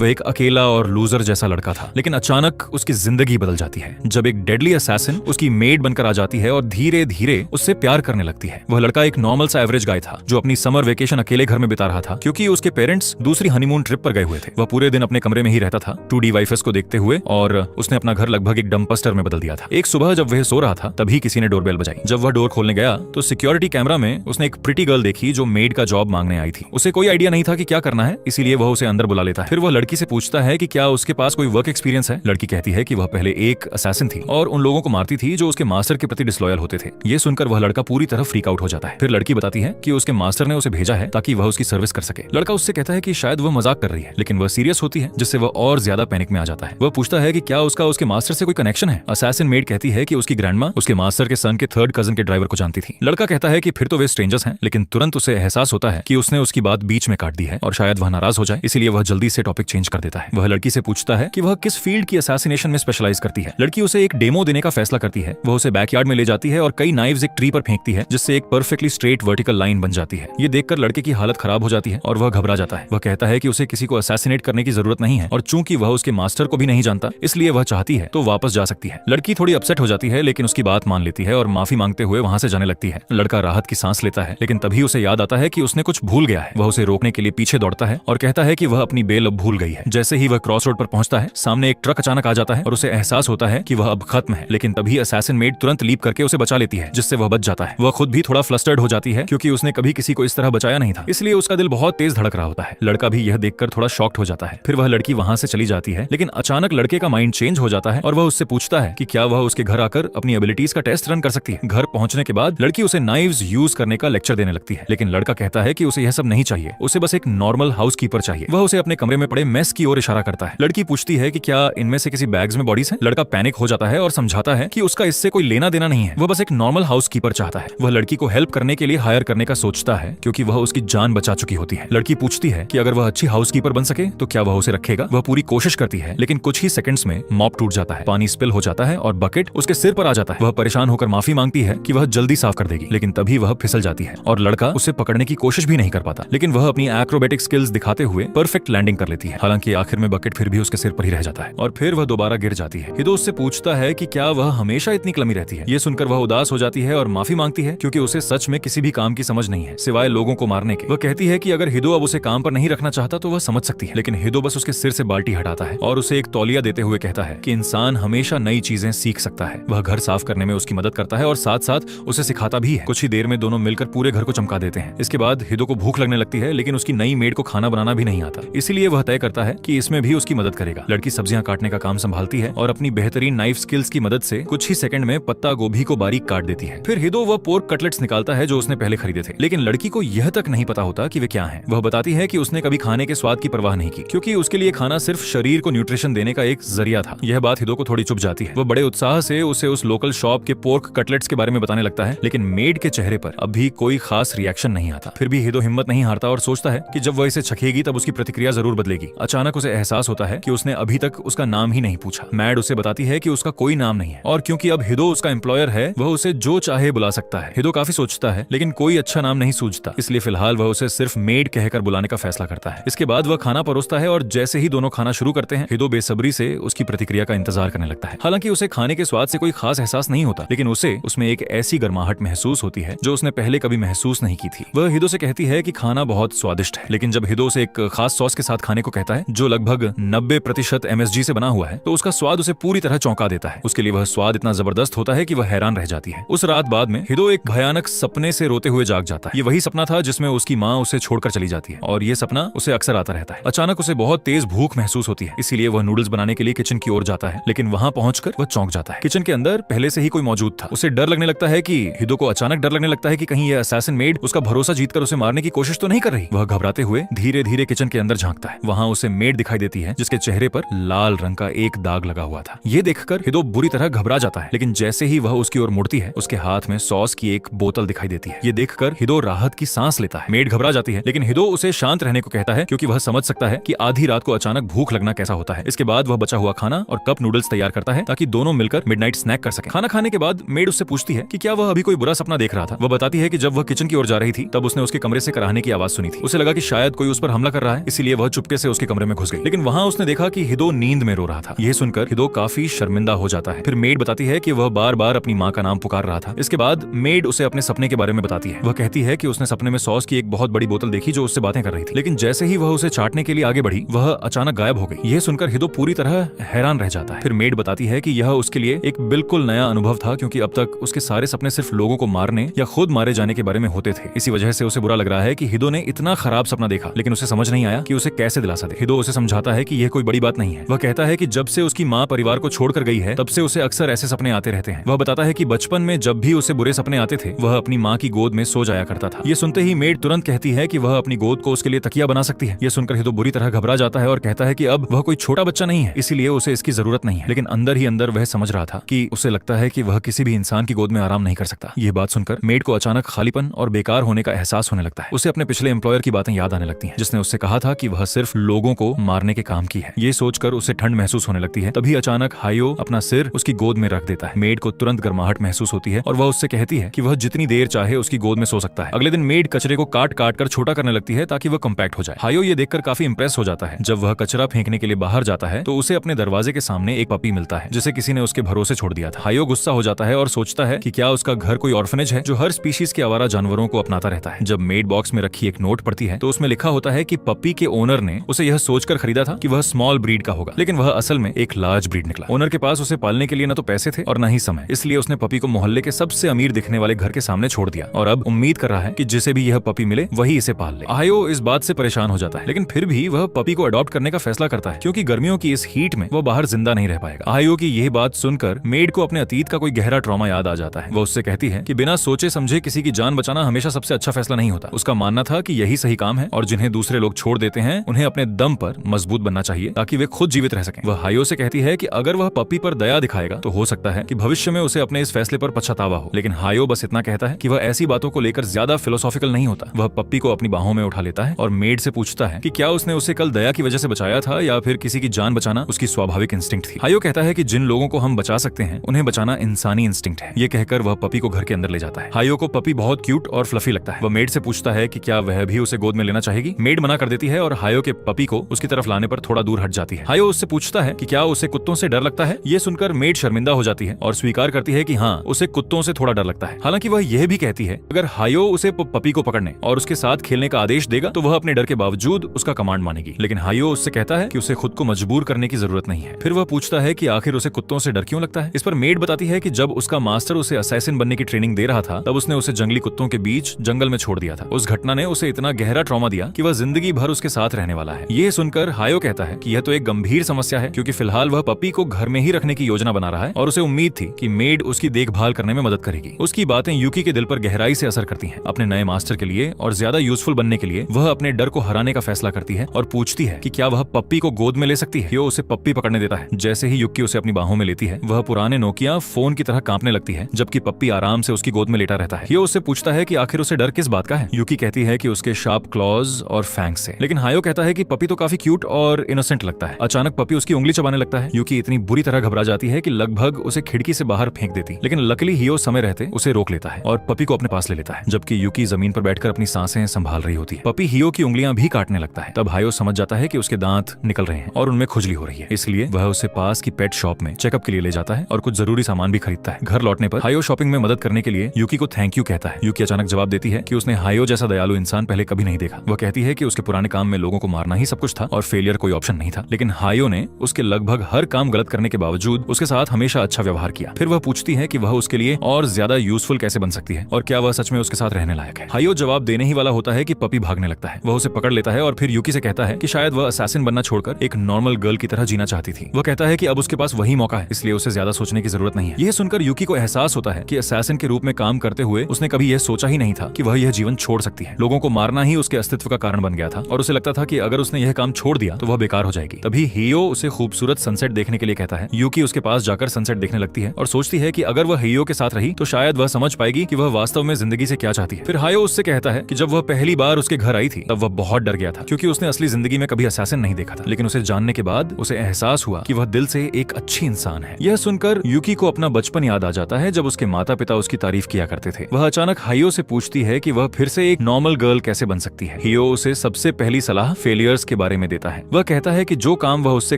वो एक अकेला और लूजर जैसा लड़का था, लेकिन अचानक उसकी जिंदगी बदल जाती है जब एक डेडली असैसिन उसकी मेड बनकर आ जाती है और धीरे धीरे उससे प्यार करने लगती है। वह लड़का एक नॉर्मल सा एवरेज गाय था जो अपनी समर वेकेशन अकेले घर में बिता रहा था क्योंकि उसके पेरेंट्स दूसरी हनीमून ट्रिप पर गए हुए थे। वह पूरे दिन अपने कमरे में ही रहता था 2D वाइफस को देखते हुए, और उसने अपना घर लगभग एक डंपस्टर में बदल दिया था। एक सुबह जब वह सो रहा था तभी किसी ने डोरबेल बजाई। जब वह डोर खोलने गया तो सिक्योरिटी कैमरा में उसने एक प्रिटी गर्ल देखी जो मेड का जॉब मांगने आई थी। उसे कोई आइडिया नहीं था कि क्या करना है, इसीलिए वह उसे अंदर बुला लेता है। फिर वह लड़की से पूछता है कि क्या उसके पास कोई वर्क एक्सपीरियंस है। लड़की कहती है कि वह पहले एक असैसिन थी और उन लोगों को मारती थी जो उसके मास्टर के प्रति डिसलॉयल होते थे। ये सुनकर वह लड़का पूरी तरह फ्रीक आउट हो जाता है। फिर लड़की बताती है कि उसके मास्टर ने उसे भेजा है ताकि वह उसकी सर्विस कर सके। लड़का उससे कहता है कि शायद वह मजाक कर रही है, लेकिन वह सीरियस होती है जिससे वह और ज्यादा पैनिक में आ जाता है। वह पूछता है कि क्या उसका उसके मास्टर से कोई कनेक्शन है। असैसिन मेड कहती है कि उसकी ग्रैंडमा उसके मास्टर के सन के थर्ड कजन के ड्राइवर को जानती थी। लड़का कहता है कि फिर तो वे स्ट्रेंजर्स हैं, लेकिन तुरंत उसे एहसास होता है कि उसने उसकी बात बीच में काट दी है और शायद वह नाराज हो जाए, इसलिए वह जल्दी से टॉपिक चेंज कर देता है। वह लड़की से पूछता है कि वह किस फील्ड की असैसिनेशन में स्पेशलाइज करती है। लड़की उसे एक डेमो देने का फैसला करती है। वह उसे बैकयार्ड में ले जाती है और कई नाइव्स एक ट्री पर फेंकती है जिससे एक परफेक्टली स्ट्रेट वर्टिकल लाइन बन जाती है। ये देखकर लड़के की हालत खराब हो जाती है और वह घबरा जाता है। वह कहता है कि उसे किसी को असैसिनेट करने की जरूरत नहीं है और चूंकि वह उसके मास्टर को भी नहीं जानता इसलिए वह चाहती है तो वापस जा सकती है। लड़की थोड़ी अपसेट हो जाती है लेकिन उसकी बात मान लेती है और माफी मांगते हुए वहां से जाने लगती है। लड़का राहत की सांस लेता है, लेकिन तभी उसे याद आता है कि उसने कुछ भूल गया है। वह उसे रोकने के लिए पीछे दौड़ता है और कहता है कि वह अपनी बेल अब भूल गई है। जैसे ही वह क्रॉस रोड पर पहुंचता है सामने एक ट्रक अचानक आ जाता है और उसे एहसास होता है कि वह अब खत्म है, लेकिन तभी असैसिन मेड तुरंत लीप करके उसे बचा लेती है जिससे वह बच जाता है। वह खुद भी थोड़ा फ्लस्टर्ड हो जाती है क्योंकि उसने कभी किसी को इस तरह बचाया नहीं था, इसलिए उसका दिल बहुत तेज धड़क रहा होता है। लड़का भी यह देखकर थोड़ा शॉक्ड हो जाता है। फिर वह लड़की वहां से चली जाती है, लेकिन अचानक लड़के का माइंड चेंज हो जाता है और वह उससे पूछता है कि क्या वह उसके घर आकर अपनी एबिलिटीज का टेस्ट रन कर सकती है। घर पहुंचने के बाद लड़की उसे नाइव्स यूज करने का लेक्चर देने लगती है, लेकिन लड़का कहता है कि उसे यह सब नहीं चाहिए, उसे बस एक नॉर्मल हाउसकीपर चाहिए। वह उसे अपने कमरे में पड़े मेस की ओर इशारा करता है। लड़की पूछती है कि क्या इनमें से किसी बैग्स में बॉडीज हैं। लड़का पैनिक हो जाता है और समझाता है कि उसका इससे कोई लेना देना नहीं है, वह बस एक नॉर्मल हाउसकीपर चाहता है। वह लड़की को हेल्प करने के लिए हायर करने का सोचता है क्योंकि वह उसकी जान बचा चुकी होती है। लड़की पूछती है कि अगर वह अच्छी हाउसकीपर बन सके तो क्या वह उसे रखेगा। वह पूरी कोशिश करती है, लेकिन कुछ ही सेकंड्स में मॉप टूट जाता है, पानी स्पिल हो जाता है और बकेट उसके सिर पर आ जाता है। वह परेशान होकर माफी मांगती है कि वह जल्दी साफ कर देगी, लेकिन तभी वह फिसल जाती है और लड़का उसे पकड़ने की कोशिश भी नहीं कर पाता, लेकिन वह अपनी एक्रोबेटिक स्किल्स दिखाते हुए परफेक्ट लैंडिंग कर लेती है। हालांकि आखिर में बकेट फिर भी उसके सिर पर ही रह जाता है और फिर वह दोबारा गिर जाती है। हिदो उससे पूछता है कि क्या वह हमेशा इतनी क्लमी रहती है। ये सुनकर वह उदास हो जाती है और माफी मांगती है क्योंकि उसे सच में किसी भी काम की समझ नहीं है सिवाय लोगों को मारने के। वह कहती है कि अगर हिदो अब उसे काम पर नहीं रखना चाहता तो वह समझ सकती है, लेकिन हिदो बस उसके सिर से बाल्टी हटाता है और उसे एक तौलिया देते हुए कहता है कि इंसान हमेशा नई चीजें सीख सकता है। वह घर साफ करने में उसकी मदद करता है और साथ साथ उसे सिखाता भी है। कुछ ही देर में दोनों मिलकर पूरे घर को चमका देते हैं। इसके बाद हिदो को भूख लगने लगती है, लेकिन उसकी नई मेड को खाना बनाना भी नहीं आता, इसीलिए वह तय करता है कि इसमें भी उसकी मदद करेगा। लड़की सब्जियां काटने का काम संभालती है और अपनी बेहतरीन नाइफ स्किल्स की मदद से कुछ ही सेकंड में पत्ता गोभी को बारीक काट देती है। फिर हिदो वह पोर्क कटलेट्स निकालता है जो उसने पहले खरीदे थे, लेकिन लड़की को यह तक नहीं पता होता कि वे क्या हैं। वह बताती है कि उसने कभी खाने के स्वाद की परवाह नहीं की क्योंकि उसके लिए खाना सिर्फ शरीर को न्यूट्रिशन देने का एक जरिया था। यह बात हिदो को थोड़ी चुभ जाती है। वह बड़े उत्साह से उसे उस लोकल शॉप के पोर्क कटलेट्स के बारे में बताने लगता है, लेकिन मेड के चेहरे पर अभी कोई खास रिएक्शन नहीं आता। फिर भी हिदो हिम्मत नहीं हारता और सोचता है कि जब वह इसे चखेगी तब उसकी प्रतिक्रिया जरूर बदलेगी। अचानक उसे एहसास होता है कि उसने अभी तक उसका नाम ही नहीं पूछा। मैड उसे बताती है कि उसका कोई नाम नहीं है और क्योंकि अब हिदो उसका एम्प्लॉयर है वह उसे जो चाहे बुला सकता है। हिदो काफी सोचता है, लेकिन कोई अच्छा नाम नहीं सूझता, इसलिए फिलहाल वह उसे सिर्फ मेड कहकर बुलाने का फैसला करता है। इसके बाद वह खाना परोसता है और जैसे ही दोनों खाना शुरू करते हैं हिदो बेसब्री से उसकी प्रतिक्रिया का इंतजार करने लगता है। हालांकि उसे खाने के स्वाद से कोई खास एहसास नहीं होता, लेकिन उसे उसमें एक ऐसी गर्माहट महसूस होती है जो उसने पहले कभी महसूस नहीं की थी। वह हिदो से कहती है कि खाना बहुत स्वादिष्ट है, लेकिन जब हिदो उसे एक खास सॉस के साथ खाने को कहता है जो लगभग 90% MSG से बना हुआ है तो उसका स्वाद उसे पूरी तरह चौंका देता है। उसके लिए वह स्वाद इतना जबरदस्त होता है कि वह हैरान रह जाती है। उस रात बाद में हिदो एक भयानक सपने से रोते हुए जाग जाता है। ये वही सपना था जिसमें उसकी माँ उसे छोड़कर चली जाती है और ये सपना उसे अक्सर आता रहता है। अचानक उसे बहुत तेज भूख महसूस होती है, इसीलिए वह नूडल्स बनाने के लिए किचन की ओर जाता है, लेकिन वहां पहुंचकर वह चौंक जाता है। किचन के अंदर पहले से ही कोई मौजूद था। उसे डर लगने लगता है कि हिदो को अचानक डर लगने लगता है कि कहीं यह असैसिन मेड उसका भरोसा जीतकर उसे मारने की कोशिश तो नहीं कर रही। वह घबराते हुए धीरे धीरे किचन के अंदर झांकता है। वहां उसे मेड दिखाई देती है जिसके चेहरे पर लाल रंग का एक दाग लगा हुआ था। ये देखकर हिदो बुरी तरह घबरा जाता है, लेकिन जैसे ही वह उसकी ओर मुड़ती है उसके हाथ में सॉस की एक बोतल दिखाई देती है। ये देखकर हिदो राहत की सांस लेता है। मेड घबरा जाती है, लेकिन हिदो उसे शांत रहने को कहता है क्योंकि वह समझ सकता है कि आधी रात को अचानक भूख लगना कैसा होता है। इसके बाद वह बचा हुआ खाना और कप नूडल्स तैयार करता है ताकि दोनों मिलकर मिडनाइट स्नैक कर सकें। खाना खाने के बाद मेड उससे पूछती है कि क्या वह अभी कोई बुरा सपना देख रहा था। वह बताती है कि जब वह किचन की ओर जा रही थी तब उसने उसके कमरे से कराहने की आवाज सुनी थी। उसे लगा कि शायद कोई उस पर हमला कर रहा है, इसीलिए वह चुपके से उसके कमरे में घुस गई, लेकिन वहाँ उसने देखा कि हिदो नींद में रो रहा था। यह सुनकर हिदो काफी शर्मिंदा हो जाता है। फिर मेड बताती है कि वह बार बार अपनी माँ का नाम पुकार रहा था। इसके बाद मेड उसे अपने सपने के बारे में बताती है। वह कहती है कि उसने सपने में सॉस की एक बहुत बड़ी बोतल देखी जो उससे बातें कर रही थी, लेकिन जैसे ही वह उसे चाटने के लिए आगे बढ़ी वह अचानक गायब हो गई। यह सुनकर हिदो पूरी तरह हैरान रह जाता है। फिर मेड बताती है कि यह उसके लिए एक बिल्कुल नया अनुभव था, क्योंकि अब तक उसके सारे सपने सिर्फ लोगों को मारने या खुद मारे जाने के बारे में होते थे। इसी वजह से उसे बुरा लग रहा है कि हिदो ने इतना खराब सपना देखा, लेकिन उसे समझ नहीं आया कि उसे कैसे दिलासा दे। हिदो उसे समझाता है कि यह कोई बड़ी बात नहीं है। वह कहता है कि जब से उसकी माँ परिवार को छोड़कर गई है तब से उसे अक्सर ऐसे सपने आते रहते हैं। वह बताता है कि बचपन में जब भी उसे बुरे सपने आते थे वह अपनी माँ की गोद में सो जाया करता था। ये सुनते ही मेड तुरंत कहती है कि वह अपनी गोद को उसके लिए तकिया बना सकती है। यह सुनकर हिदो बुरी तरह घबरा जाता है और कहता है कि अब वह कोई छोटा बच्चा नहीं है, इसीलिए उसे इसकी जरूरत नहीं है। लेकिन अंदर ही अंदर वह समझ रहा था कि उसे लगता है कि वह किसी भी इंसान की गोद में आराम नहीं कर सकता। यह बात सुनकर मेड को अचानक खालीपन और बेकार होने का एहसास होने लगता है। उसे अपने पिछले एम्प्लॉयर की बातें याद आने लगती हैं, जिसने उससे कहा था कि वह सिर्फ लोगों को मारने के काम की है। ये सोचकर उसे ठंड महसूस होने लगती है। तभी अचानक हायो अपना सिर उसकी गोद में रख देता है। मेड को तुरंत गर्माहट महसूस होती है और वह उससे कहती है कि वह जितनी देर चाहे उसकी गोद में सो सकता है। अगले दिन मेड कचरे को काट काट कर छोटा करने लगती है ताकि वह कम्पैक्ट हो जाए। हायो ये देखकर काफी इंप्रेस हो जाता है। जब वह कचरा फेंकने के लिए बाहर जाता है तो उसे अपने दरवाजे के सामने एक पपी मिलता है जिसे किसी ने उसके भरोसे छोड़ दिया था। हायो गुस्सा हो जाता है और सोचता है कि क्या उसका घर कोई ऑर्फनेज है जो हर स्पीशीज के आवारा जानवरों को अपनाता रहता है। जब मेड बॉक्स में रखी एक नोट पड़ती है तो उसमें लिखा होता है कि पपी के ओनर ने उसे यह सोचकर खरीदा था कि वह स्मॉल ब्रीड का होगा, लेकिन वह असल में एक लार्ज ब्रीड निकला। ओनर के पास उसे पालने के लिए न तो पैसे थे और न ही समय, इसलिए उसने पपी को मोहल्ले के सबसे अमीर दिखने वाले घर के सामने छोड़ दिया और अब उम्मीद कर रहा है कि जिसे भी यह पपी मिले वही इसे पाल ले। हायो इस बात से परेशान हो जाता है, लेकिन फिर भी वह पपी को अडॉप्ट करने का फैसला करता है क्योंकि गर्मियों की इस हीट में वह बाहर जिंदा नहीं रह पाएगा। हायो की यह बात सुनकर मेड को अपने अतीत का कोई गहरा ट्रॉमा याद आ जाता है। वह उससे कहती है कि बिना सोचे समझे किसी की जान बचाना हमेशा सबसे अच्छा फैसला नहीं होता। उसका मानना था कि यही सही काम है और जिन्हें दूसरे लोग छोड़ देते हैं उन्हें अपने दम पर मजबूत बनना चाहिए ताकि वे खुद जीवित रह सकें। वह हायो से कहती है कि अगर वह पपी पर दया दिखाएगा तो हो सकता है कि भविष्य में उसे अपने इस फैसले पर पछतावा हो, लेकिन हायो बस इतना कहता है कि वह ऐसी बातों को लेकर ज्यादा फिलोसॉफिकल नहीं होता। वह पप्पी को अपनी बाहों में उठा लेता है और मेड से पूछता है कि क्या उसने उसे कल दया की वजह से बचाया था या फिर किसी की जान बचाना उसकी स्वाभाविक इंस्टिंक्ट थी। हायो कहता है कि जिन लोगों को हम बचा सकते हैं उन्हें बचाना इंसानी इंस्टिंक्ट है। ये कहकर वह पपी को घर के अंदर ले जाता है। हायो को पपी बहुत क्यूट और फ्लफी लगता है। वह मेड से पूछता है कि क्या वह भी उसे गोद में लेना चाहेगी। मेड मना कर देती है और हायो के पपी को उसकी तरफ लाने पर थोड़ा दूर हट जाती है। हायो उससे पूछता है कि क्या उसे कुत्तों से डर लगता है। ये सुनकर मेड शर्मिंदा हो जाती है और स्वीकार करती है कि हाँ, उसे कुत्तों से थोड़ा डर लगता है। हालांकि वह यह भी कहती है अगर हायो उसे पपी को पकड़ने और उसके साथ खेलने का आदेश देगा तो वह अपने डर के बावजूद उसका कमांड मानेगी। लेकिन हायो उससे कहता है कि उसे खुद को मजबूर करने की जरूरत नहीं है। फिर वह पूछता है कि आखिर उसे कुत्तों से डर क्यों लगता है। इस पर मेड बताती है कि जब उसका मास्टर उसे असैसिन बनने की ट्रेनिंग दे रहा था तब उसने उसे जंगली कुत्तों के बीच जंगल में छोड़ दिया था। उस घटना ने उसे इतना गहरा ट्रॉमा दिया कि वह जिंदगी भर उसके साथ रहने वाला है। ये सुनकर हायो कहता है कि यह तो एक गंभीर समस्या है क्योंकि फिलहाल वह पपी को घर में ही रखने की योजना बना रहा है और उसे उम्मीद थी कि मेड उसकी देखभाल करने में मदद करेगी। उसकी बातें यूकी के दिल पर गहराई से असर करती हैं। अपने नए मास्टर के लिए और ज्यादा यूजफुल बनने के लिए वह अपने डर को हराने का फैसला करती है और पूछती है कि क्या वह पप्पी को गोद में ले सकती है। यो उसे पप्पी पकड़ने देता है। जैसे ही युकी उसे अपनी बाहों में लेती है वह पुराने नोकिया फोन की तरह कांपने लगती है जबकि पप्पी आराम से उसकी गोद में लेटा रहता है। यो उससे पूछता है कि आखिर उसे डर किस बात का है। यूकी कहती है कि उसके शार्प क्लॉज और फैंग से, लेकिन हायो कहता है कि पप्पी तो काफी क्यूट और इनोसेंट लगता है। अचानक पप्पी उसकी उंगली चबाने लगता है। यूकी इतनी बुरी तरह घबरा जाती है कि लगभग उसे खिड़की से बाहर फेंक देती, लेकिन लकीली हियो समय रहते उसे रोक लेता है और पप्पी को अपने पास ले लेता है जबकि यूकी जमीन पर बैठकर अपनी सांसें संभाल रही होती है। पप्पी हियो की उंगलियां भी काटने लगता है। तब हायो समझ जाता है कि उसके दांत निकल रहे हैं और उनमें खुजली हो रही है, इसलिए वह उसे पास की पेट शॉप में चेकअप के लिए ले जाता है और कुछ जरूरी सामान भी खरीदता है। घर लौटने पर हायो शॉपिंग में मदद करने के लिए यूकी को थैंक यू कहता है। यूकी अचानक जवाब देती है कि उसने हायो जैसा दयालु इंसान पहले कभी नहीं देखा। वह कहती है कि उसके पुराने काम में लोगों को मारना ही सब कुछ था और फेलियर कोई ऑप्शन नहीं था, लेकिन हायो ने उसके लगभग हर काम गलत करने के बावजूद उसके साथ हमेशा अच्छा व्यवहार किया। फिर वह पूछती है कि वह उसके लिए और ज्यादा यूजफुल कैसे बन सकती है और क्या वह सच में उसके साथ रहने लायक है। हायो जवाब देने ही वाला होता है कि पपी भागने लगता है। वह उसे पकड़ लेता है और फिर यूकी से कहता है कि शायद वह असैसिन बनना छोड़कर एक नॉर्मल गर्ल की तरह जीना चाहती थी। वह कहता है कि अब उसके पास वही मौका है, इसलिए उसे ज्यादा सोचने की जरूरत नहीं है। यह सुनकर यूकी को एहसास होता है कि असैसिन के रूप में काम करते हुए उसने कभी यह सोचा ही नहीं था कि वह यह जीवन छोड़ सकती है। लोगों को मारना ही उसके अस्तित्व का कारण बन गया था और उसे लगता था कि अगर उसने यह काम छोड़ दिया तो वह बेकार हो जाएगी। तभी हियो उसे खूबसूरत सनसेट देखने के लिए कहता है। यूकी उसके पास जाकर सनसेट देखने लगती है और सोचती है कि अगर वह हियो के साथ रही तो शायद वह समझ पाएगी कि वह वास्तव में जिंदगी से क्या चाहती है। फिर हायो उससे कहता है कि जब वह पहली बार उसके घर आई थी तब वह बहुत डर गया था क्योंकि उसने असली जिंदगी में कभी असैसिन नहीं देखा था, लेकिन उसे जानने के बाद उसे एहसास हुआ कि वह दिल से एक अच्छी इंसान है। यह सुनकर यूकी को अपना बचपन याद आ जाता है जब उसके माता पिता उसकी तारीफ किया करते थे। वह अचानक हायो से पूछती है कि वह फिर से एक नॉर्मल गर्ल कैसे बन सकती है। हियो उसे सबसे पहली सलाह फेलियर्स के बारे में देता है। वह कहता है कि जो काम वह उससे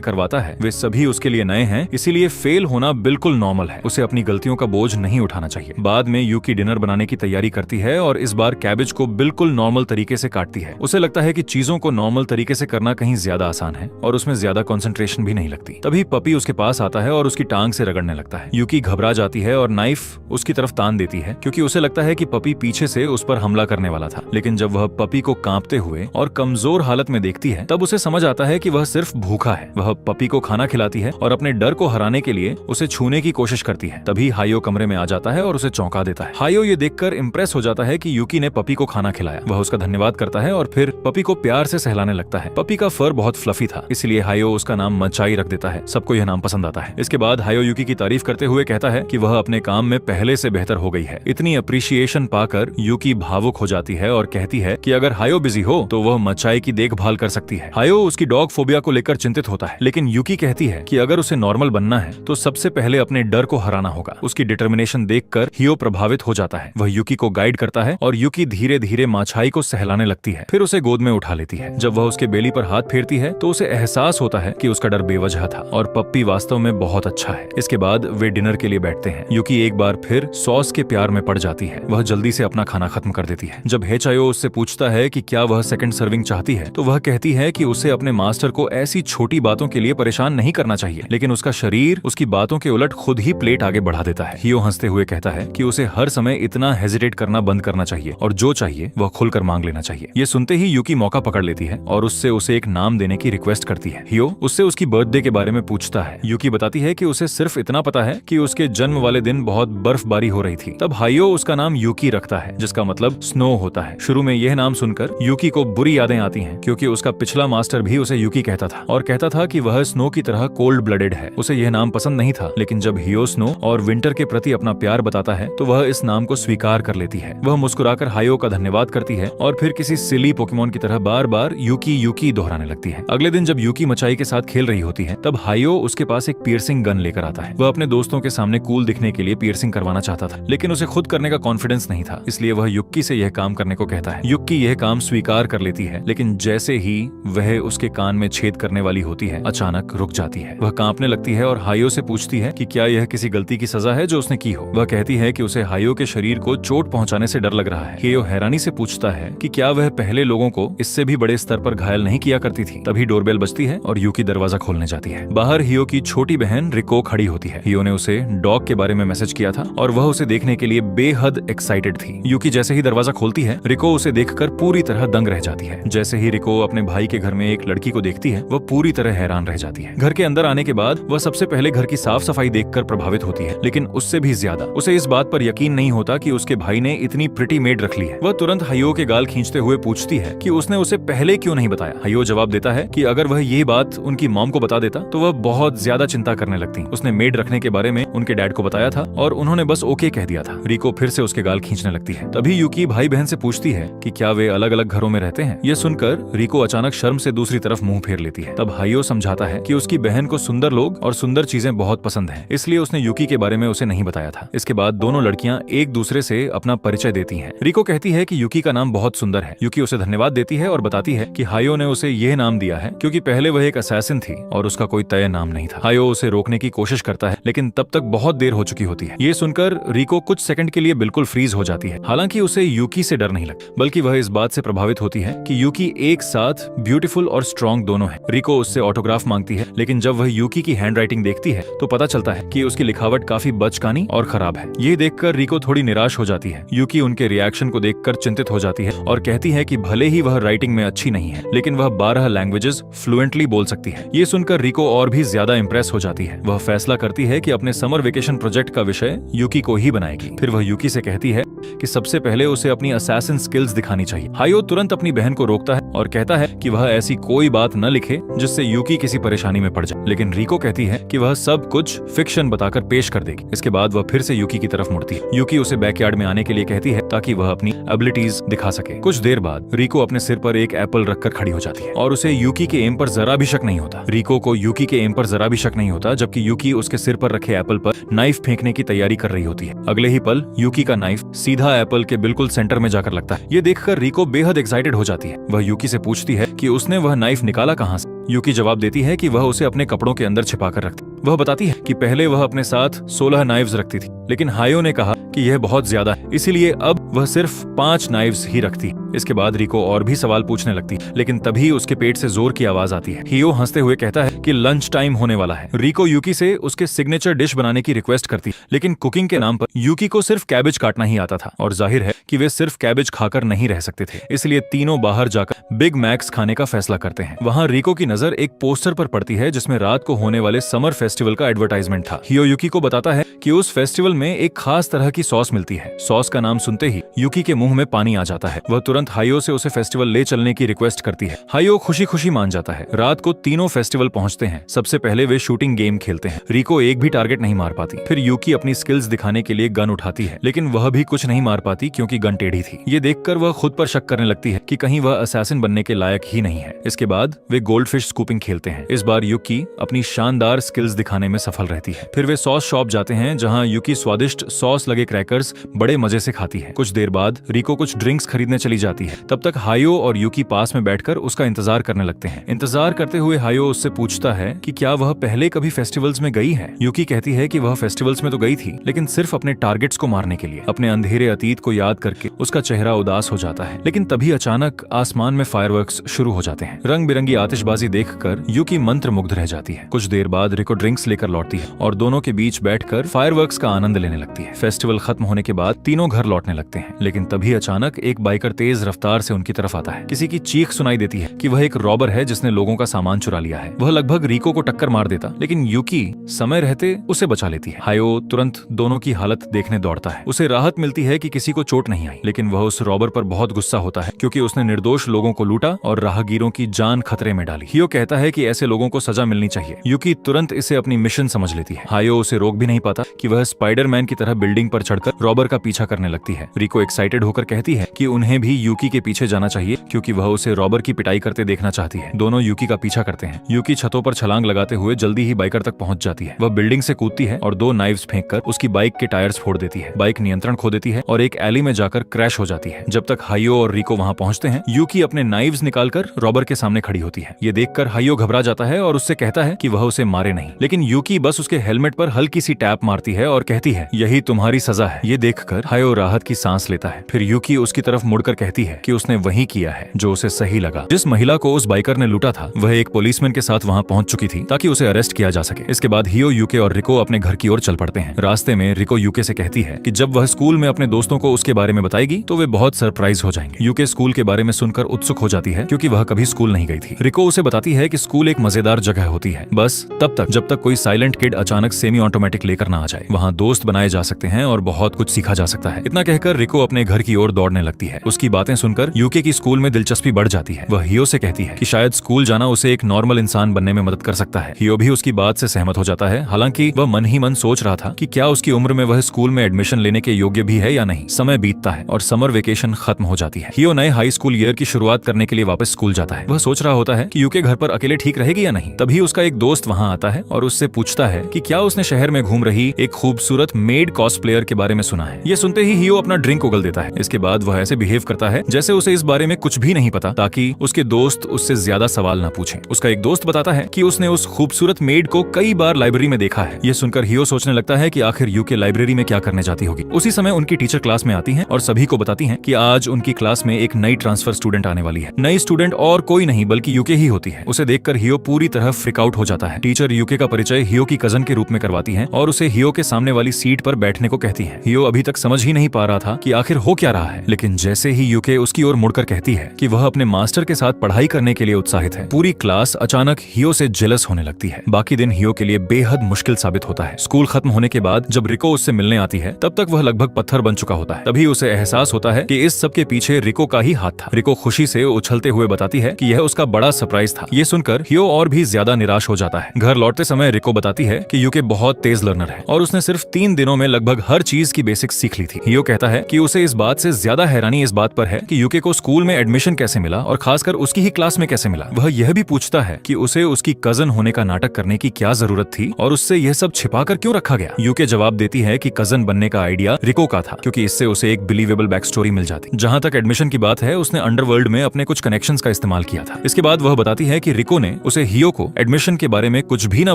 करवाता है वे सभी उसके लिए नए हैं, इसीलिए फेल होना बिल्कुल नॉर्मल है। उसे अपनी गलतियों का बोझ नहीं उठाना चाहिए। बाद में यूकी डिनर बनाने की तैयारी करती है और इस बार कैबेज को बिल्कुल नॉर्मल तरीके से काटती है। उसे लगता है कि चीजों को नॉर्मल तरीके से करना कहीं ज्यादा आसान है और उसमें ज्यादा कंसंट्रेशन भी नहीं लगती। तभी पपी उसके पास आता है और उसकी टांग से रगड़ने लगता है। यूकी घबरा जाती है और नाइफ उसकी तरफ तान देती है क्योंकि उसे लगता है कि पपी पीछे से उस पर हमला करने वाला था। लेकिन जब वह पपी को कांपते हुए और कमजोर हालत में देखती है तब उसे समझ आता है कि वह सिर्फ भूखा है। वह पपी को खाना खिलाती है और अपने डर को हराने के लिए उसे छूने की कोशिश करती है। तभी हायो कमरे में आ जाता है और उसे चौंका देता है। हायो ये देखकर इंप्रेस हो जाता है कि यूकी ने पपी को खाना खिलाया। वह उसका धन्यवाद करता है और फिर पपी को प्यार से सहलाने लगता है। पपी का फर बहुत फ्लफी था, इसलिए हायो उसका नाम मचाई रख देता है। सबको यह नाम पसंद आता है। इसके बाद हायो यूकी की तारीफ करते हुए कहता है कि वह अपने काम में पहले से बेहतर हो गई है। इतनी अप्रिशिएशन पाकर यूकी भावुक हो जाती है और कहती है कि अगर हायो बिजी हो तो वह मचाई की देखभाल कर सकती है। हायो उसकी डॉग फोबिया को लेकर चिंतित होता है, लेकिन यूकी कहती है कि अगर उसे नॉर्मल बनना है तो सबसे पहले अपने डर को हराना होगा। उसकी डिटर्मिनेशन देखकर हियो प्रभावित हो जाता है। वह यूकी को गाइड करता है और यूकी धीरे धीरे माछाई को सहलाने लगती है। फिर उसे गोद में उठा लेती है। जब वह उसके बेली पर हाथ फेरती है तो उसे एहसास होता है कि उसका डर बेवजह था और पप्पी वास्तव में बहुत अच्छा है। इसके बाद वे डिनर के लिए बैठते हैं। यूकी एक बार फिर सॉस के प्यार में पड़ जाती है। वह जल्दी से अपना खाना खत्म कर देती है। जब हेचायो उससे पूछता है कि क्या वह सेकंड सर्विंग चाहती है तो वह कहती है कि उसे अपने मास्टर को ऐसी छोटी बातों के लिए परेशान नहीं करना चाहिए, लेकिन उसका शरीर उसकी बातों के उलट खुद ही प्लेट आगे बढ़ा देता है। हियो हंसते हुए कहता है कि उसे हर समय इतना हेजिटेट करना बंद करना चाहिए और जो चाहिए वह खुलकर मांग लेना चाहिए। ये सुनते ही यूकी मौका पकड़ लेती है और उससे उसे एक नाम देने की रिक्वेस्ट करती है। हियो उससे उसकी बर्थडे के बारे में पूछता है। यूकी बताती है कि उसे सिर्फ इतना पता है कि उसके जन्म वाले दिन बहुत बर्फबारी हो रही थी। तब हायो उसका नाम यूकी रखता है, जिसका मतलब स्नो होता है। शुरू में यह नाम सुनकर यूकी को बुरी यादें आती हैं, क्योंकि उसका पिछला मास्टर भी उसे यूकी कहता था और कहता था कि वह स्नो की तरह कोल्ड ब्लडेड है। उसे यह नाम पसंद नहीं था, लेकिन जब हियो स्नो और विंटर के प्रति अपना प्यार बताता है तो वह इस नाम को स्वीकार कर लेती है। वह मुस्कुराकर हायो का धन्यवाद करती है और फिर किसी सिली पोकेमोन की तरह बार बार यूकी यूकी दोहराने लगती है। अगले दिन जब यूकी मचाई के साथ खेल रही होती है तब हायो उसके पास एक पियर्सिंग गन लेकर आता है। वह अपने दोस्तों के सामने कूल दिखने के लिए पियर्सिंग करवाना चाहता था, लेकिन उसे खुद करने का कॉन्फिडेंस नहीं था, इसलिए वह युक्की से यह काम करने को कहता है। युक्की यह काम स्वीकार कर लेती है, लेकिन जैसे ही वह उसके कान में छेद करने वाली होती है अचानक रुक जाती है। वह कांपने लगती है और हायो से पूछती है कि क्या यह किसी गलती की सजा है जो उसने की हो। वह कहती है कि उसे हायो के शरीर को चोट पहुंचाने से डर लग रहा है। हियो हैरानी से पूछता है कि क्या वह पहले लोगों को इससे भी बड़े स्तर पर घायल नहीं किया करती थी। तभी डोरबेल बजती है और यूकी दरवाजा खोलने जाती है। बाहर हियो की छोटी बहन रिको खड़ी होती है। हियो ने उसे डॉग के बारे में मैसेज किया था और वह उसे देखने के लिए बेहद एक्साइटेड थी। यूकी जैसे ही दरवाजा खोलती है रिको उसे देखकर पूरी तरह दंग रह जाती है। जैसे ही रिको अपने भाई के घर में एक लड़की को देखती है वह पूरी तरह हैरान रह जाती है। घर के अंदर आने के बाद वह सबसे पहले घर की साफ सफाई देखकर प्रभावित होती है, लेकिन उससे भी ज्यादा उसे इस बात पर यकीन नहीं होता कि उसके भाई ने इतनी प्रिटी मेड रख ली है। वह तुरंत हायो के गाल खींचते हुए पूछती है कि उसने उसे पहले क्यों नहीं बताया। हायो जवाब देता है कि अगर वह ये बात उनकी मॉम को बता देता तो वह बहुत ज्यादा चिंता करने लगती। उसने मेड रखने के बारे में उनके डैड को बताया था और उन्होंने बस ओके कह दिया था। रिको फिर से उसके गाल खींचने लगती है। तभी यूकी भाई बहन से पूछती है कि क्या वे अलग अलग घरों में रहते हैं। यह सुनकर रिको अचानक शर्म से दूसरी तरफ मुंह फेर लेती है। तब हायो समझाता है कि उसकी बहन को सुंदर लोग और सुंदर चीजें बहुत पसंद हैं, इसलिए उसने यूकी के बारे में उसे नहीं बताया था। इसके बाद दोनों लड़कियां एक दूसरे से अपना परिचय देती हैं। रिको कहती है कि यूकी का नाम बहुत सुंदर है। यूकी उसे धन्यवाद देती है और बताती है कि हायो ने उसे यह नाम दिया है क्योंकि पहले वह एक असैसिन थी और उसका कोई तय नाम नहीं था। हायो उसे रोकने की कोशिश करता है, लेकिन तब तक बहुत देर हो चुकी होती है। ये सुनकर रिको कुछ सेकंड के लिए बिल्कुल फ्रीज हो जाती है। हालांकि उसे यूकी से डर नहीं लगता, बल्कि वह इस बात से प्रभावित होती है कि यूकी एक साथ ब्यूटीफुल और स्ट्रॉन्ग दोनों है। रिको उससे ऑटोग्राफ मांगती है, लेकिन जब वह यूकी की हैंडराइटिंग देखती है तो पता चलता है कि उसकी लिखावट काफी बचकानी और खराब है। ये देखकर रिको थोड़ी निराश हो जाती है। यूकी उनके रिएक्शन को देखकर चिंतित हो जाती है और कहती है कि भले ही वह राइटिंग में अच्छी नहीं है, लेकिन वह 12 लैंग्वेजेस फ्लुएंटली बोल सकती है। ये सुनकर रिको और भी ज्यादा इंप्रेस हो जाती है। वह फैसला करती है कि अपने समर वेकेशन प्रोजेक्ट का विषय यूकी को ही बनाएगी। फिर वह यूकी से कहती है कि सबसे पहले उसे अपनी असैसिन स्किल्स दिखानी चाहिए। हायो तुरंत अपनी बहन को रोकता है और कहता है कि वह ऐसी कोई बात न लिखे जिससे यूकी किसी परेशानी में पड़ जाए, लेकिन रिको कहती है कि वह सब कुछ फिक्शन बताकर पेश कर देगी। इसके बाद वह फिर से यूकी की तरफ मुड़ती है। यूकी उसे बैकयार्ड में आने के लिए कहती है ताकि वह अपनी एबिलिटीज दिखा सके। कुछ देर बाद रिको अपने सिर पर एक एप्पल रखकर खड़ी हो जाती है और उसे यूकी के एम पर जरा भी शक नहीं होता। रिको को यूकी के एम पर जरा भी शक नहीं होता, जबकि यूकी उसके सिर पर रखे एप्पल पर नाइफ फेंकने की तैयारी कर रही होती है। अगले ही पल यूकी का नाइफ सीधा एप्पल के बिल्कुल सेंटर में जाकर लगता है। ये देखकर रिको बेहद एक्साइटेड हो जाती है। वह यूकी से पूछती है कि उसने वह नाइफ निकाला कहाँ से। यूकी जवाब देती है कि वह उसे अपने कपड़ों के अंदर छिपा कर रखती। वह बताती है कि पहले वह अपने साथ 16 नाइव्स रखती थी, लेकिन हायो ने कहा कि यह बहुत ज्यादा है, इसीलिए अब वह सिर्फ 5 नाइव्स ही रखती। इसके बाद रिको और भी सवाल पूछने लगती, लेकिन तभी उसके पेट से जोर की आवाज आती है। हियो हंसते हुए कहता है कि लंच टाइम होने वाला है। रिको यूकी से उसके सिग्नेचर डिश बनाने की रिक्वेस्ट करती, लेकिन कुकिंग के नाम पर यूकी को सिर्फ कैबेज काटना ही आता था और जाहिर है कि वे सिर्फ कैबेज खाकर नहीं रह सकते थे, इसलिए तीनों बाहर जाकर बिग मैक्स खाने का फैसला करते हैं। वहां रिको की नजर एक पोस्टर पर पड़ती है जिसमें रात को होने वाले समर फेस्टिवल का एडवर्टाइजमेंट था। हियो यूकी को बताता है कि उस फेस्टिवल में एक खास तरह की सॉस मिलती है। सॉस का नाम सुनते ही यूकी के मुंह में पानी आ जाता है। वह तुरंत हायो से उसे फेस्टिवल ले चलने की रिक्वेस्ट करती है। हायो खुशी खुशी मान जाता है। रात को तीनों फेस्टिवल पहुंचते हैं। सबसे पहले वे शूटिंग गेम खेलते हैं। रिको एक भी टारगेट नहीं मार पाती। फिर यूकी अपनी स्किल्स दिखाने के लिए गन उठाती है, लेकिन वह भी कुछ नहीं मार पाती क्योंकि गन टेढ़ी थी। ये देखकर वह खुद पर शक करने लगती है कि कहीं वह असैसिन बनने के लायक ही नहीं है। इसके बाद वे गोल्डफिश स्कूपिंग खेलते हैं। इस बार यूकी अपनी शानदार स्किल्स दिखाने में सफल रहती है। फिर वे सॉस शॉप जाते हैं जहां यूकी स्वादिष्ट सॉस लगे क्रैकर्स बड़े मजे से खाती है। कुछ देर बाद रिको कुछ ड्रिंक्स खरीदने चली जाती है। तब तक हायो और यूकी पास में बैठकर उसका इंतजार करने लगते हैं। इंतजार करते हुए हायो उससे पूछता है कि क्या वह पहले कभी फेस्टिवल्स में गई है। यूकी कहती है कि वह फेस्टिवल्स में तो गई थी, लेकिन सिर्फ अपने टारगेट्स को मारने के लिए। अपने अंधेरे अतीत को याद करके उसका चेहरा उदास हो जाता है। लेकिन तभी अचानक आसमान में फायरवर्क्स शुरू हो जाते हैं। रंग बिरंगी आतिशबाजी देखकर यूकी मंत्रमुग्ध रह जाती है। कुछ देर बाद रिको ड्रिंक्स लेकर लौटती है और दोनों के बीच बैठकर फायरवर्क्स का आनंद लेने लगती है। फेस्टिवल खत्म होने के बाद तीनों घर लौटने लगते हैं, लेकिन तभी अचानक एक बाइकर तेज रफ्तार से उनकी तरफ आता है। किसी की चीख सुनाई देती है कि वह एक रॉबर है जिसने लोगों का सामान चुरा लिया है। वह लगभग रिको को टक्कर मार देता, लेकिन यूकी समय रहते उसे बचा लेती है। हायो तुरंत दोनों की हालत देखने दौड़ता है। उसे राहत मिलती है कि किसी को चोट नहीं आई, लेकिन वह उस रॉबर पर बहुत गुस्सा होता है क्योंकि उसने निर्दोष लोगों को लूटा और राहगीरों की जान खतरे में डाली। हियो कहता है कि ऐसे लोगों को सजा मिलनी चाहिए। यूकी तुरंत इसे अपनी मिशन समझ लेती है। हायो उसे रोक भी नहीं पाता कि वह स्पाइडरमैन की तरह बिल्डिंग पर चढ़कर रॉबर का पीछा करने लगती है। रिको एक्साइटेड होकर कहती है कि उन्हें भी यूकी के पीछे जाना चाहिए क्योंकि वह उसे रॉबर की पिटाई करते देखना चाहती है। दोनों यूकी का पीछा करते हैं। यूकी छतों पर छलांग लगाते हुए जल्दी ही बाइकर तक पहुंच जाती है। वह बिल्डिंग से कूदती है और 2 नाइव्स फेंककर उसकी बाइक के टायर्स फोड़ देती है। बाइक नियंत्रण खो देती है और एक एली में जाकर क्रैश हो जाती है। जब तक हायो और रिको वहां पहुंचते हैं, यूकी अपने नाइव्स निकालकर रॉबर के सामने खड़ी होती है। ये देखकर हायो घबरा जाता है और उससे कहता है कि वह उसे मारे नहीं, लेकिन यूकी बस उसके हेलमेट पर हल्की सी टैप मारती है और कहती है यही तुम्हारी सजा है। ये देखकर हायो राहत की सांस लेता है। फिर यूकी उसकी तरफ मुड़कर कहती है कि उसने वही किया है जो उसे सही लगा। जिस महिला को उस बाइकर ने लूटा था वह एक पुलिसमैन के साथ वहां पहुंच चुकी थी ताकि उसे अरेस्ट किया जा सके। इसके बाद हियो, यूके और रिको अपने घर की ओर चल पड़ते हैं। रास्ते में रिको यूके से कहती है कि जब वह स्कूल में अपने दोस्तों को उसके बारे में बताएगी तो वे बहुत सरप्राइज हो जाएंगे। यूके स्कूल के बारे में सुनकर उत्सुक हो जाती है क्योंकि वह कभी स्कूल नहीं गई थी। रिको उसे बताती है कि स्कूल एक मजेदार जगह होती है, बस तब तक जब तक कोई साइलेंट किड अचानक सेमी ऑटोमेटिक लेकर ना आ जाए। वहाँ दोस्त बनाए जा सकते हैं और बहुत कुछ सीखा जा सकता है। इतना कहकर रिको अपने घर की ओर दौड़ने लगती है। उसकी बातें सुनकर यूके की स्कूल में दिलचस्पी बढ़ जाती है। वह हियो से कहती है कि शायद स्कूल जाना उसे एक नॉर्मल इंसान बनने में मदद कर सकता है। हियो भी उसकी बात से सहमत हो जाता है। हालांकि वह मन ही मन सोच रहा था कि क्या उसकी उम्र में वह स्कूल में एडमिशन लेने के योग्य भी है या नहीं। समय बीतता है और समर वेकेशन खत्म हो जाती है। हियो नए हाई स्कूल ईयर की शुरुआत करने के लिए वापस स्कूल जाता है। वह सोच रहा होता है कि यूके घर पर अकेले ठीक रहेगी या नहीं। तभी उसका एक दोस्त वहाँ आता है और उससे पूछता है कि क्या उसने शहर में घूम रही एक खूबसूरत मेड कॉस्प्लेयर के बारे में सुना है। ये सुनते ही हियो अपना ड्रिंक उगल देता है। इसके बाद वह ऐसे बिहेव करता है जैसे उसे इस बारे में कुछ भी नहीं पता ताकि उसके दोस्त उससे ज्यादा सवाल न पूछें। उसका एक दोस्त बताता है कि उसने उस खूबसूरत मेड को कई बार लाइब्रेरी में देखा है। ये सुनकर हियो सोचने लगता है कि आखिर यूके लाइब्रेरी में क्या करने जाती होगी। उसी समय उनकी टीचर क्लास में आती हैं और सभी को बताती हैं कि आज उनकी क्लास में एक नई ट्रांसफर स्टूडेंट आने वाली है। नई स्टूडेंट और कोई नहीं बल्कि यूके ही होती है। उसे देखकर हियो पूरी तरह फ्रिक आउट हो जाता है। टीचर यूके का परिचय हियो की कजन के रूप में करवाती है और उसे हियो के सामने वाली सीट पर बैठने को कहती है। हियो अभी तक समझ ही नहीं पा रहा था कि आखिर हो क्या रहा है, लेकिन जैसे ही यूके उसकी ओर मुड़कर कहती है कि वह अपने मास्टर के साथ पढ़ाई करने के लिए उत्साहित है, पूरी क्लास अचानक हियो से जेलस होने लगती है। बाकी दिन हियो के लिए बेहद मुश्किल साबित होता है। स्कूल खत्म होने के बाद जब रिको उससे मिलने आती है तब तक वह लगभग पत्थर बन चुका होता है। तभी उसे एहसास होता है कि इस सब के पीछे रिको का ही हाथ था। रिको खुशी से उछलते हुए बताती है कि यह उसका बड़ा सरप्राइज था। ये सुनकर हियो और भी ज्यादा निराश हो जाता है। घर लौटते समय रिको बताती है कि यूके बहुत तेज लर्नर है और उसने सिर्फ 3 दिनों में लगभग हर चीज की बेसिक्स सीख ली थी। हियो कहता है कि उसे इस बात से ज्यादा हैरानी इस बात पर है कि यूके को स्कूल में एडमिशन कैसे मिला और खासकर उसकी ही क्लास में कैसे मिला। वह यह भी पूछता है कि उसे उसकी कजन होने का नाटक करने की क्या जरूरत थी और उससे यह सब छिपाकर क्यों रखा गया। यूके जवाब देती है कि कजन बनने का आइडिया रिको का था, क्योंकि इससे उसे एक बिलीवेबल बैक स्टोरी मिल जाती। जहां तक एडमिशन की बात है, उसने अंडरवर्ल्ड में अपने कुछ कनेक्शंस का इस्तेमाल किया था। इसके बाद वह बताती है कि रिको ने उसे हियो को एडमिशन के बारे में कुछ भी न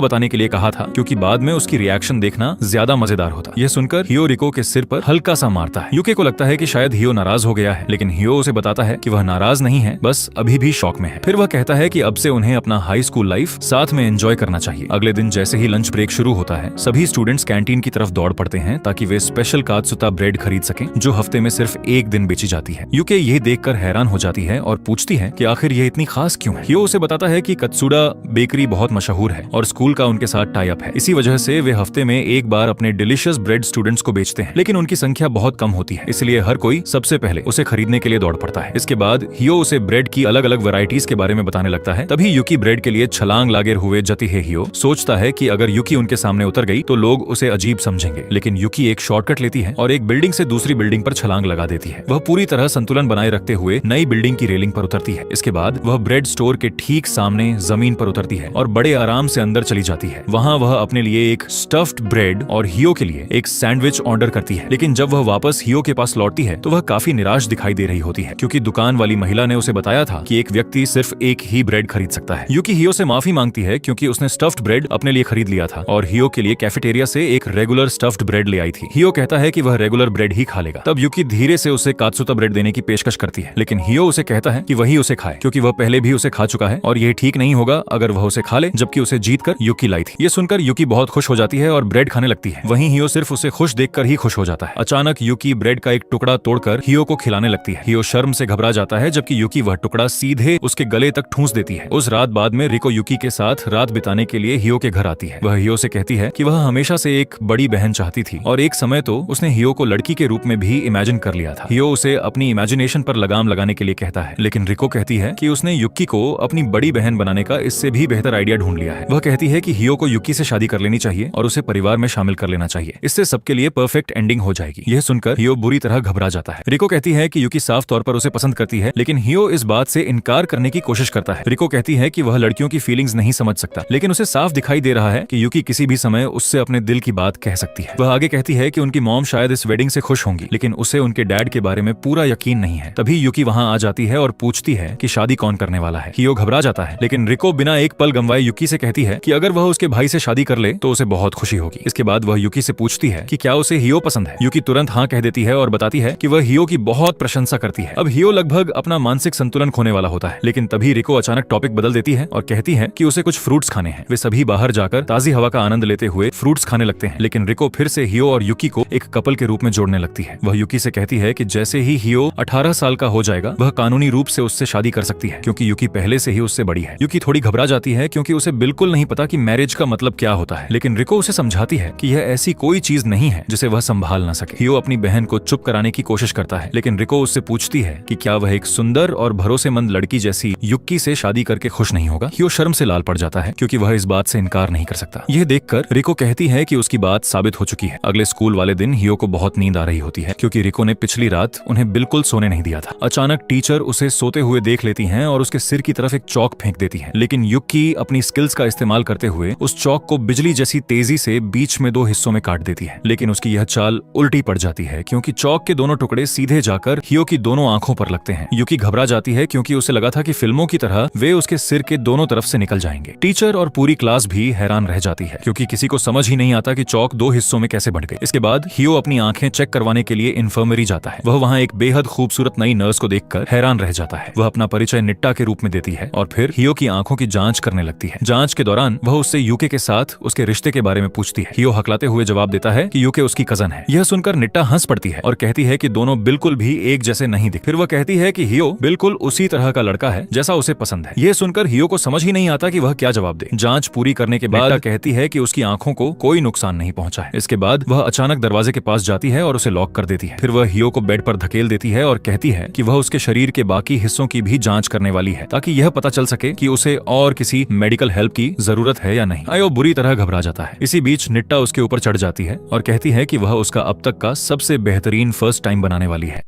बताने के लिए कहा था, क्योंकि बाद में उसकी रिएक्शन देखना ज्यादा मजेदार होता। यह सुनकर हियो रिको के सिर पर हल्का सा मारता है। यूके को लगता है कि शायद हियो नाराज हो गया है, लेकिन हियो उसे बताता है कि वह नाराज नहीं है, बस अभी भी शॉक में है। फिर वह कहता है कि अब से उन्हें अपना हाई स्कूल लाइफ साथ में एंजॉय करना चाहिए। अगले दिन जैसे ही लंच ब्रेक शुरू होता है, सभी स्टूडेंट्स कैंटीन की तरफ दौड़ पड़ते हैं ताकि वे स्पेशल कात्सुता ब्रेड खरीद सकें, जो हफ्ते में सिर्फ एक दिन बेची जाती है। यूके यह देखकर हैरान हो जाती है और पूछती है कि आखिर यह इतनी खास क्यों है। हियो उसे बताता है कि कत्सुडा बेकरी बहुत मशहूर है और स्कूल का उनके साथ टाई अप है। इसी वजह से वे हफ्ते में एक बार अपने डिलीशियस ब्रेड स्टूडेंट्स को बेचते हैं, लेकिन उनकी संख्या बहुत कम होती है, इसलिए हर कोई सबसे पहले उसे खरीदने के लिए दौड़ पड़ता है। इसके बाद हियो उसे ब्रेड की अलग अलग वैरायटीज के बारे में बताने लगता है। तभी यूकी ब्रेड के लिए छलांग लागे हुए जती है। हियो सोचता है कि अगर यूकी उनके सामने उतर गई तो लोग उसे अजीब समझेंगे, लेकिन यूकी एक शॉर्टकट लेती है और एक बिल्डिंग से दूसरी बिल्डिंग पर छलांग लगा देती है। वह पूरी तरह संतुलन बनाए रखते हुए नई बिल्डिंग की रेलिंग पर उतरती है। इसके बाद वह ब्रेड स्टोर के ठीक सामने जमीन पर उतरती है और बड़े आराम से अंदर चली जाती है। वहां वह अपने लिए एक स्टफ्ड ब्रेड और हियो के लिए एक सैंडविच ऑर्डर करती है, लेकिन जब वह वापस हियो के पास लौटती है तो वह काफी निराश दिखाई दे रही होती है, क्योंकि दुकान वाली महिला ने उसे बताया था कि एक व्यक्ति सिर्फ एक ही ब्रेड खरीद सकता है। यूकी हियो से माफी मांगती है क्योंकि उसने स्टफ्ड ब्रेड अपने लिए खरीद लिया था और हियो के लिए कैफेटेरिया से एक रेगुलर स्टफ्ड ब्रेड ले आई थी। हियो कहता है कि वह रेगुलर ब्रेड ही खा लेगा। तब यूकी धीरे से उसे कात्सुता ब्रेड देने की पेशकश करती है, लेकिन हियो उसे कहता है कि वही उसे खाए, क्योंकि वह पहले भी उसे खा चुका है और यह ठीक नहीं होगा अगर वह उसे खा ले, जबकि उसे जीत कर यूकी लाई थी। ये सुनकर यूकी बहुत खुश हो जाती है और ब्रेड खाने लगती है। वहीं हियो सिर्फ उसे खुश देखकर ही खुश हो जाता है। अचानक यूकी ब्रेड का एक टुकड़ा तोड़कर हियो को खिलाने लगती है। हियो शर्म से घबरा जाता है, जबकि यूकी वह टुकड़ा सीधे उसके गले तक ठूंस देती है। उस रात बाद में रिको यूकी के साथ रात बिताने के लिए हियो के घर आती है। वह हियो से कहती है कि वह हमेशा से एक बड़ी बहन चाहती थी और एक समय तो उसने हियो को लड़की के रूप में भी इमेजिन कर लिया था। हियो उसे अपनी इमेजिनेशन पर लगाम लगाने के लिए कहता है, लेकिन रिको कहती है कि उसने युक्की को अपनी बड़ी बहन बनाने का इससे भी बेहतर आइडिया ढूंढ लिया है। वह कहती है कि हियो को युक्की से शादी कर लेनी चाहिए और उसे परिवार में शामिल कर लेना चाहिए, इससे सबके लिए परफेक्ट एंडिंग हो जाएगी। यह सुनकर हियो बुरी तरह घबरा जाता है। रिको कहती है कि युक्की साफ तौर पर उसे पसंद करती है, लेकिन हियो इस बात से इनकार करने की कोशिश करता है। रिको कहती है कि वह लड़कियों की फीलिंग्स नहीं समझ सकता, लेकिन उसे साफ दिखाई दे रहा है कि युक्की किसी भी समय उससे अपने दिल की बात कह सकती है। वह आगे कहती है कि उनकी मॉम शायद इस वेडिंग से खुश होंगी, लेकिन उसे उनके डैड के बारे में पूरा यकीन नहीं है। तभी युक्की वहां आ जाती है और पूछती है कि शादी कौन करने वाला है। हियो घबरा जाता है, लेकिन रिको बिना एक पल गंवाए युक्की से कहती है कि अगर वह उसके भाई से शादी कर ले तो उसे बहुत खुशी होगी। इसके बाद वह युक्की से पूछती है कि क्या उसे हियो पसंद है। युक्की तुरंत हाँ कह देती है और बताती है कि वह हियो की बहुत प्रशंसा करती है। अब हियो लगभग अपना मानसिक संतुलन खोने वाला होता है, लेकिन तभी रिको अचानक टॉपिक बदल देती है और कहती है कि उसे कुछ फ्रूट्स खाने हैं। वे सभी बाहर जाकर ताजी हवा का आनंद लेते हुए फ्रूट्स खाने लगते हैं, लेकिन रिको फिर से हियो और युक्की को एक कपल के रूप में जोड़ने लगती है। वह युक्की से कहती है कि जैसे ही हियो 18 साल का हो जाएगा वह कानूनी रूप से उससे शादी कर सकती है, क्योंकि युक्की पहले से ही उससे बड़ी है। युक्की थोड़ी घबरा जाती है क्योंकि उसे बिल्कुल नहीं पता कि मैरिज का मतलब क्या होता है, लेकिन रिको उसे समझाती है कि यह ऐसी कोई चीज नहीं है जिसे वह संभाल ना सके। हियो अपनी बहन को चुप कराने की कोशिश करता है, लेकिन रिको उससे पूछती है कि क्या वह एक सुंदर और भरोसेमंद लड़की जैसी युक्की से शादी करके खुश नहीं होगा। हियो शर्म से लाल पड़ जाता है क्योंकि वह इस बात से इनकार नहीं कर सकता। यह देखकर रिको कहती है कि उसकी बात साबित हो चुकी है। अगले स्कूल वाले दिन हियो को बहुत नींद आ रही होती है क्योंकि रिको ने पिछली रात उन्हें बिल्कुल सोने नहीं दिया था। अचानक टीचर उसे सोते हुए देख लेती हैं और उसके सिर की तरफ एक चौक फेंक देती है, लेकिन युक्की अपनी स्किल्स का इस्तेमाल करते हुए उस चौक को बिजली जैसी तेजी से बीच में 2 हिस्सों में काट देती है। लेकिन उसकी यह चाल उल्टी पड़ जाती है क्योंकि चौक के दोनों टुकड़े सीधे जाकर हियो की दोनों आंखों पर लगते हैं। युक्की घबरा जाती है क्योंकि उसे लगा था कि फिल्मों की तरह वे उसके सिर के दोनों तरफ से निकल जाएंगे। टीचर और पूरी क्लास भी हैरान रह जाती है क्योंकि किसी को समझ ही नहीं आता कि चौक 2 हिस्सों में कैसे बढ़ गए। इसके बाद हियो अपनी आंखें चेक करवाने के लिए इन्फर्मरी जाता है। वह वहां एक बेहद खूबसूरत नई नर्स को देखकर हैरान रह जाता है। वह अपना परिचय निट्टा के रूप में देती है और फिर हियो की आंखों की जांच करने लगती है। जांच के दौरान वह उससे यूके के साथ उसके रिश्ते के बारे में पूछती है। हियो हकलाते हुए जवाब देता है कि यूके उसकी कजन है। यह सुनकर निट्टा हंस पड़ती है और कहती है कि दोनों बिल्कुल भी एक जैसे नहीं दिखते। फिर वह कहती है कि हियो बिल्कुल उसी तरह का लड़का है जैसा उसे पसंद है। यह सुनकर हियो को समझ ही नहीं आता कि वह क्या जवाब दे। जांच पूरी करने के बाद कहती है कि उसकी आंखों को कोई नुकसान नहीं पहुंचा है। इसके बाद वह अचानक दरवाजे के पास जाती है और उसे लॉक कर देती है। फिर वह हियो को बेड पर धकेल देती है और कहती है कि वह उसके शरीर के बाकी हिस्सों की भी जांच करने वाली है ताकि यह पता चल सके कि उसे और किसी मेडिकल हेल्प की जरूरत है या नहीं। आयो बुरी तरह घबरा जाता है। इसी बीच निट्टा उसके ऊपर चढ़ जाती है और कहती है कि वह उसका अब तक का सबसे बेहतरीन बेहतरीन फर्स्ट टाइम बनाने वाली है।